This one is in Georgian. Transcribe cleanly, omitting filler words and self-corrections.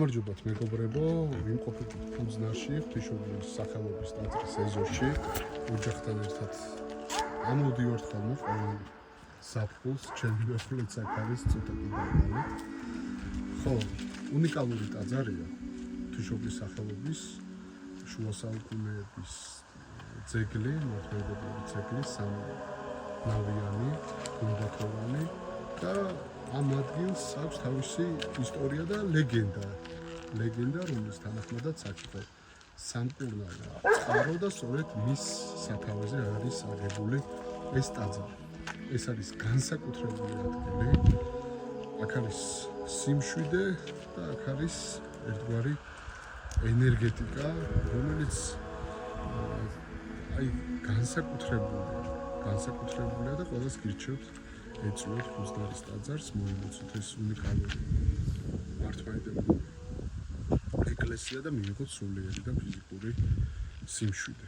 გამარჯობათ მეგობრებო, ვიმყოფებით ფუძნარში, ღვთისმშობლის სახელობის ტაძრის ეზოში, ოჯახთან ერთად ამოდივართ ხოლმე ყოველ ზაფხულს, ჩემი მეხულიც აქ არის ცოტა კიდევ. ხო, უნიკალური ტაძარია, ღვთისმშობლის სახელობის შუა საუკუნეების ძეგლი, მართლმადიდებლური ძეგლი, სამნავიანი, გუმბათოვანი და ამ ადგილს აქვს თავისი ისტორია და ლეგენდა, რომლის თანახმადაც აქ იყო სამკურნალო წყარო და სწორედ მის სათავეზე არის აგებული ეს ტაძარი. ეს არის განსაკუთრებული ადგილი. აქ არის სიმშვიდე და აქ არის ერთგვარი ენერგეტიკა, რომელიც განსაკუთრებულია და ყველას გირჩევთ ეწვიოთ ფუძნარის ტაძარს, მოიმოცოთ ეს უნიკალური მართლმადიდებლური ეკლესია და მიიღოთ სულიერი და ფიზიკური სიმშვიდე.